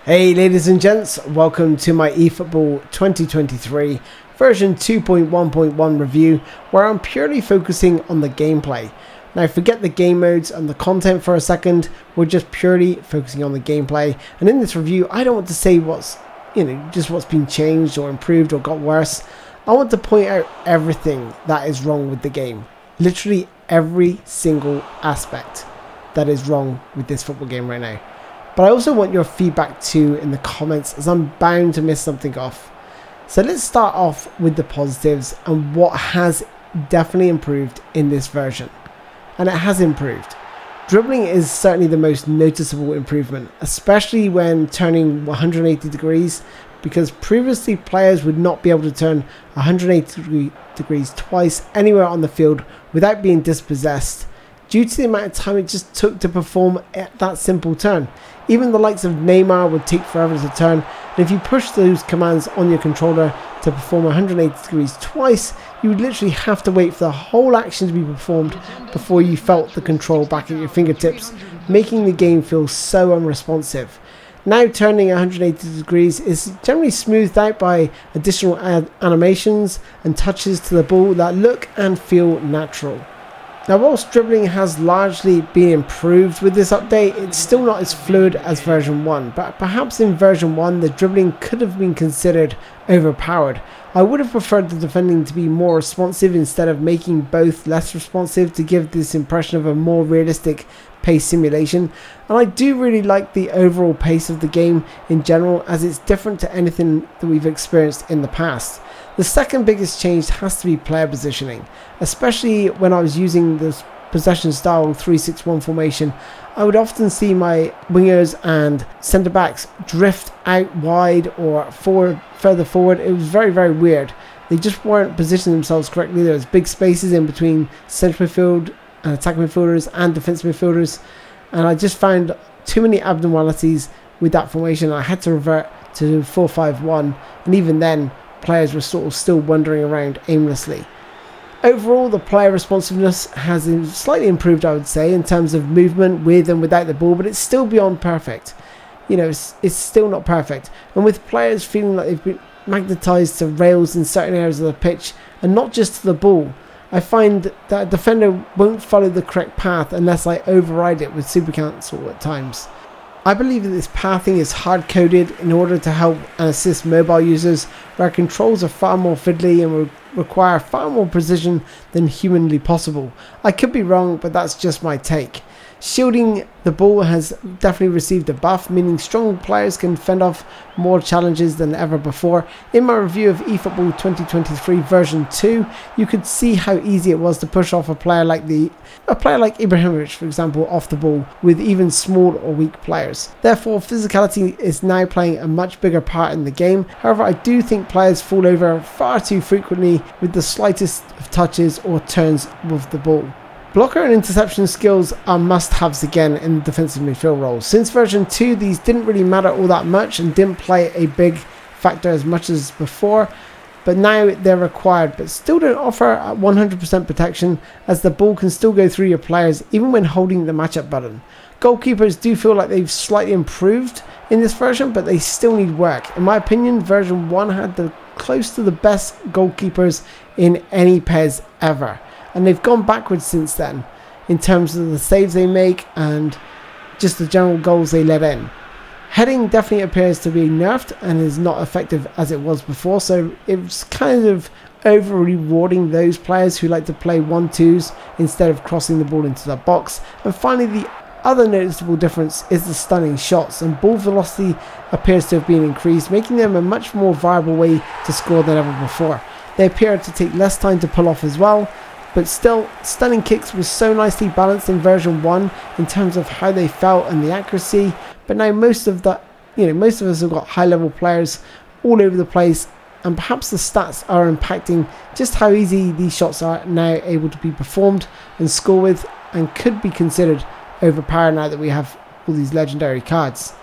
Hey ladies and gents, welcome to my eFootball 2023 version 2.1.1 review, where I'm purely focusing on the gameplay. Now forget the game modes and the content for a second, we're just purely focusing on the gameplay, and in this review I don't want to say what's been changed or improved or got worse. I want to point out everything that is wrong with the game. Literally every single aspect that is wrong with this football game right now. But I also want your feedback too in the comments, as I'm bound to miss something off. So let's start off with the positives and what has definitely improved in this version. And it has improved. Dribbling is certainly the most noticeable improvement, especially when turning 180 degrees, because previously players would not be able to turn 180 degrees twice anywhere on the field without being dispossessed, due to the amount of time it just took to perform that simple turn. Even the likes of Neymar would take forever to turn, and if you push those commands on your controller to perform 180 degrees twice, you would literally have to wait for the whole action to be performed before you felt the control back at your fingertips, making the game feel so unresponsive. Now turning 180 degrees is generally smoothed out by additional animations and touches to the ball that look and feel natural. Now whilst dribbling has largely been improved with this update, it's still not as fluid as version 1, but perhaps in version 1 the dribbling could have been considered overpowered. I would have preferred the defending to be more responsive instead of making both less responsive to give this impression of a more realistic pace simulation, and I do really like the overall pace of the game in general, as it's different to anything that we've experienced in the past. The second biggest change has to be player positioning, especially when I was using this possession style 3-6-1 formation. I would often see my wingers and centre backs drift out wide or further forward. It was very, very weird. They just weren't positioning themselves correctly. There was big spaces in between central midfield and attacking midfielders and defensive midfielders, and I just found too many abnormalities with that formation. I had to revert to 4-5-1, and even then players were sort of still wandering around aimlessly. Overall, the player responsiveness has slightly improved, I would say, in terms of movement with and without the ball, but it's still beyond perfect. It's still not perfect. And with players feeling like they've been magnetised to rails in certain areas of the pitch and not just to the ball, I find that a defender won't follow the correct path unless I override it with super cancel at times. I believe that this pathing is hard-coded in order to help and assist mobile users, where controls are far more fiddly and will require far more precision than humanly possible. I could be wrong, but that's just my take. Shielding the ball has definitely received a buff, meaning strong players can fend off more challenges than ever before. In my review of eFootball 2023 version 2, you could see how easy it was to push off a player like Ibrahimovic, for example, off the ball with even small or weak players. Therefore, physicality is now playing a much bigger part in the game. However, I do think players fall over far too frequently with the slightest of touches or turns with the ball. Blocker and interception skills are must-haves again in the defensive midfield role. Since version 2, these didn't really matter all that much and didn't play a big factor as much as before, but now they're required, but still don't offer 100% protection, as the ball can still go through your players even when holding the matchup button. Goalkeepers do feel like they've slightly improved in this version, but they still need work. In my opinion, version 1 had close to the best goalkeepers in any PES ever, and they've gone backwards since then in terms of the saves they make and just the general goals they let in. Heading definitely appears to be nerfed and is not effective as it was before, so it's kind of over rewarding those players who like to play 1-2s instead of crossing the ball into the box. And finally, the other noticeable difference is the stunning shots, and ball velocity appears to have been increased, making them a much more viable way to score than ever before. They appear to take less time to pull off as well, but still, stunning kicks was so nicely balanced in version 1 in terms of how they felt and the accuracy. But now most of us have got high-level players all over the place, and perhaps the stats are impacting just how easy these shots are now able to be performed and score with, and could be considered overpowered now that we have all these legendary cards.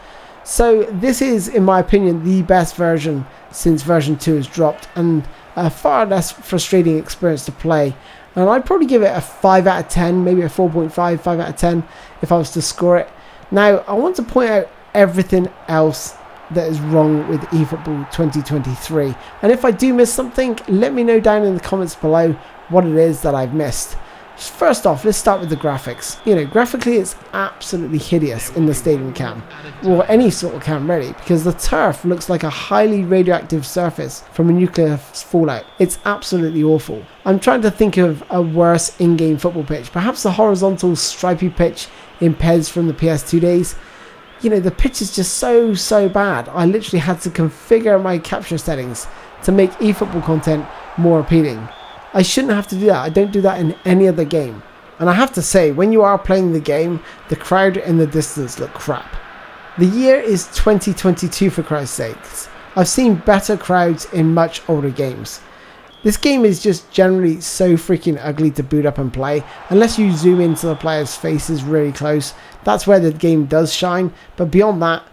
So this is, in my opinion, the best version since version 2 has dropped, and a far less frustrating experience to play. And I'd probably give it a 5 out of 10, maybe a 4.5, 5 out of 10 if I was to score it. Now, I want to point out everything else that is wrong with eFootball 2023. And if I do miss something, let me know down in the comments below what it is that I've missed. First off, let's start with the graphics. Graphically it's absolutely hideous in the stadium cam, or any sort of cam really, because the turf looks like a highly radioactive surface from a nuclear fallout. It's absolutely awful. I'm trying to think of a worse in-game football pitch, perhaps the horizontal stripy pitch in PES from the PS2 days. The pitch is just so bad. I literally had to configure my capture settings to make eFootball content more appealing. I shouldn't have to do that. I don't do that in any other game. And I have to say, when you are playing the game, the crowd in the distance look crap. The year is 2022 for Christ's sakes. I've seen better crowds in much older games. This game is just generally so freaking ugly to boot up and play. Unless you zoom into the players' faces really close, that's where the game does shine. But beyond that,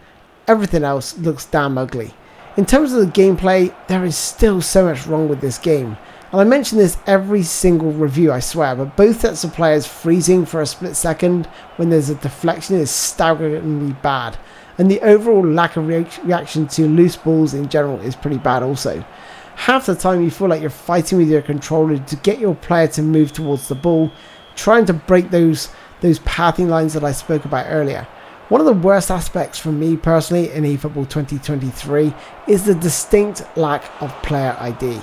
everything else looks damn ugly. In terms of the gameplay, there is still so much wrong with this game. And I mention this every single review, I swear, but both sets of players freezing for a split second when there's a deflection is staggeringly bad. And the overall lack of reaction to loose balls in general is pretty bad also. Half the time you feel like you're fighting with your controller to get your player to move towards the ball, trying to break those pathing lines that I spoke about earlier. One of the worst aspects for me personally in eFootball 2023 is the distinct lack of player ID.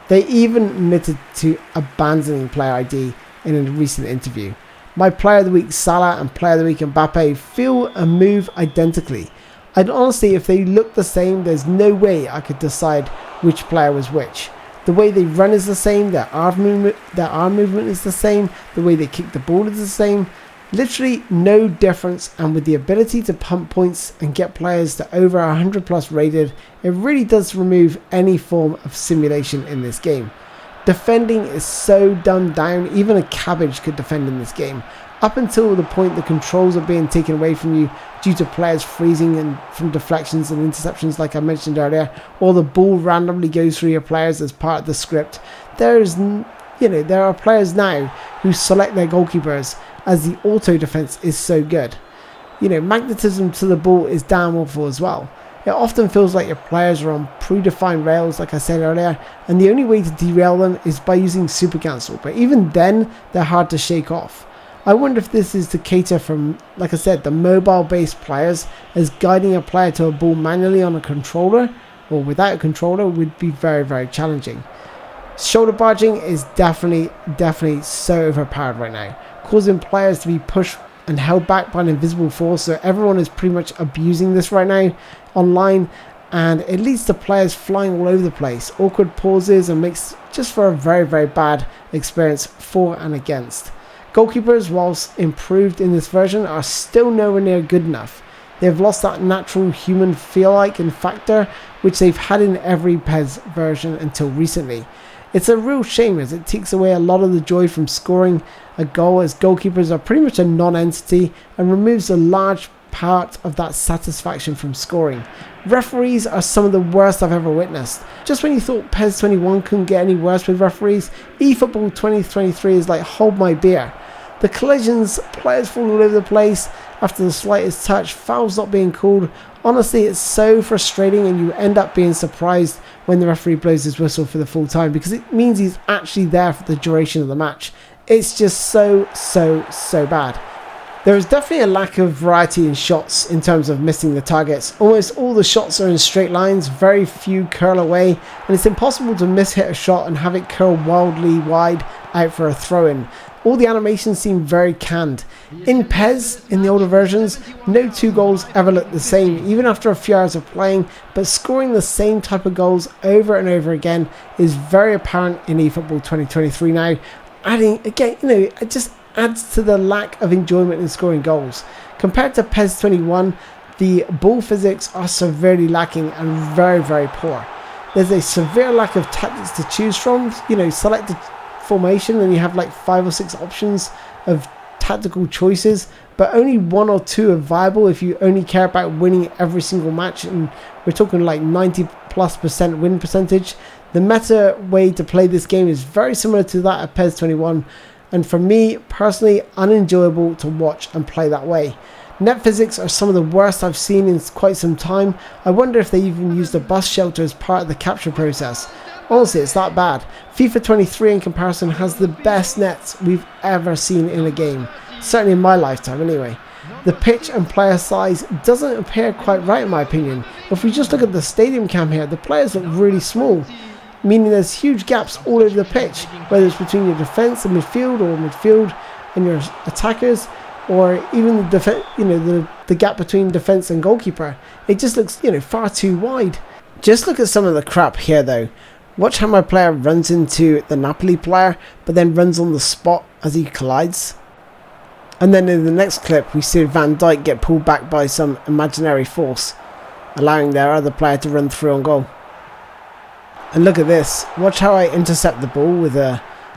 They even admitted to abandoning player ID in a recent interview. My player of the week Salah and player of the week Mbappe feel and move identically. And honestly, if they look the same, there's no way I could decide which player was which. The way they run is the same, their arm movement is the same, the way they kick the ball is the same. Literally no difference, and with the ability to pump points and get players to over 100 plus rated, it really does remove any form of simulation in this game. Defending is so dumbed down, even a cabbage could defend in this game. Up until the point the controls are being taken away from you due to players freezing and from deflections and interceptions like I mentioned earlier, or the ball randomly goes through your players as part of the script. There are players now who select their goalkeepers as the auto defense is so good. Magnetism to the ball is damn awful as well. It often feels like your players are on predefined rails like I said earlier, and the only way to derail them is by using super cancel, but even then they're hard to shake off. I wonder if this is to cater from, like I said, the mobile based players, as guiding a player to a ball manually on a controller or without a controller would be very challenging. Shoulder barging is definitely so overpowered right now, causing players to be pushed and held back by an invisible force, so everyone is pretty much abusing this right now online, and it leads to players flying all over the place, awkward pauses, and makes just for a very bad experience for and against. Goalkeepers, whilst improved in this version, are still nowhere near good enough. They've lost that natural human feel-like and factor which they've had in every PES version until recently. It's a real shame, as it takes away a lot of the joy from scoring a goal, as goalkeepers are pretty much a non-entity, and removes a large part of that satisfaction from scoring. Referees are some of the worst I've ever witnessed. Just when you thought PES 21 couldn't get any worse with referees, eFootball 2023 is like hold my beer. The collisions, players fall all over the place after the slightest touch, fouls not being called. Honestly, it's so frustrating, and you end up being surprised when the referee blows his whistle for the full time, because it means he's actually there for the duration of the match. It's just so bad. There is definitely a lack of variety in shots in terms of missing the targets. Almost all the shots are in straight lines, very few curl away, and it's impossible to miss-hit a shot and have it curl wildly wide out for a throw-in. All the animations seem very canned. In PES, in the older versions, no two goals ever look the same, even after a few hours of playing, but scoring the same type of goals over and over again is very apparent in eFootball 2023 now. Adding, again, it just adds to the lack of enjoyment in scoring goals. Compared to PES 21, the ball physics are severely lacking and very poor. There's a severe lack of tactics to choose from. Select a formation and you have like 5 or 6 options of tactical choices, but only 1 or 2 are viable if you only care about winning every single match, and we're talking like 90+% win percentage. The meta way to play this game is very similar to that of PES 21, and for me personally, unenjoyable to watch and play that way. Net physics are some of the worst I've seen in quite some time. I wonder if they even used a bus shelter as part of the capture process. Honestly, it's that bad. FIFA 23 in comparison has the best nets we've ever seen in a game. Certainly in my lifetime anyway. The pitch and player size doesn't appear quite right in my opinion. If we just look at the stadium cam here, the players look really small. Meaning there's huge gaps all over the pitch. Whether it's between your defence and midfield or midfield and your attackers. Or even the gap between defence and goalkeeper. It just looks, far too wide. Just look at some of the crap here though. Watch how my player runs into the Napoli player, but then runs on the spot as he collides. And then in the next clip, we see Van Dijk get pulled back by some imaginary force, allowing their other player to run through on goal. And look at this. Watch how I intercept the ball with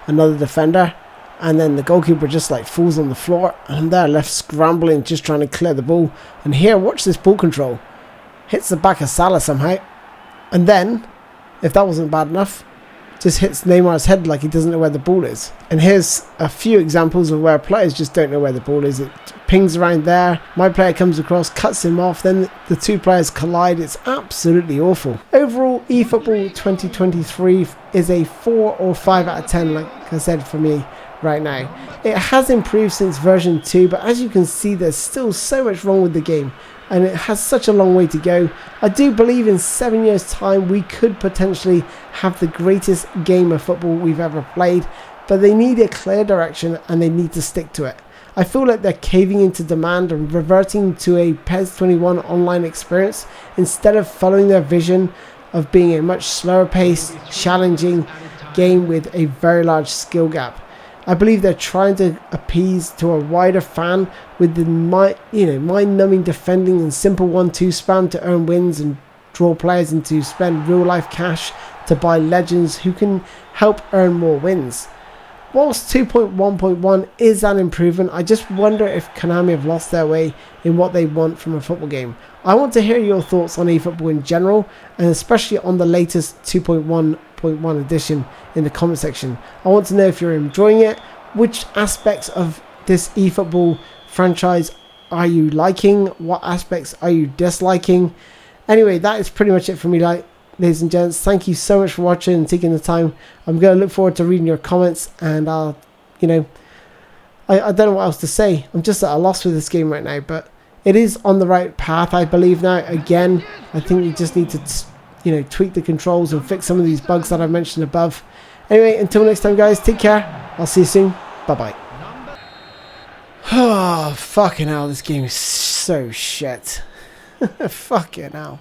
another defender. And then the goalkeeper just falls on the floor, and I'm there left scrambling, just trying to clear the ball. And here, watch this ball control. Hits the back of Salah somehow. And then, if that wasn't bad enough, just hits Neymar's head like he doesn't know where the ball is. And here's a few examples of where players just don't know where the ball is. It pings around there. My player comes across, cuts him off. Then the two players collide. It's absolutely awful. Overall, eFootball 2023 is a 4 or 5 out of 10, like I said, for me. Right now. It has improved since version 2, but as you can see there's still so much wrong with the game and it has such a long way to go. I do believe in 7 years time we could potentially have the greatest game of football we've ever played, but they need a clear direction and they need to stick to it. I feel like they're caving into demand and reverting to a PES 21 online experience instead of following their vision of being a much slower paced, challenging game with a very large skill gap. I believe they're trying to appease to a wider fan with the mind-numbing defending and simple 1-2 spam to earn wins and draw players into spend real-life cash to buy legends who can help earn more wins. Whilst 2.1.1 is an improvement, I just wonder if Konami have lost their way in what they want from a football game. I want to hear your thoughts on eFootball in general, and especially on the latest 2.1.1 edition in the comment section. I want to know if you're enjoying it, which aspects of this eFootball franchise are you liking, what aspects are you disliking. Anyway, that is pretty much it for me, ladies and gents. Thank you so much for watching and taking the time. I'm going to look forward to reading your comments, and I'll, I don't know what else to say. I'm just at a loss with this game right now, but it is on the right path, I believe now. Again, I think you just need to, tweak the controls and fix some of these bugs that I've mentioned above. Anyway, until next time, guys, take care. I'll see you soon. Bye-bye. Oh, fucking hell, this game is so shit. Fucking hell.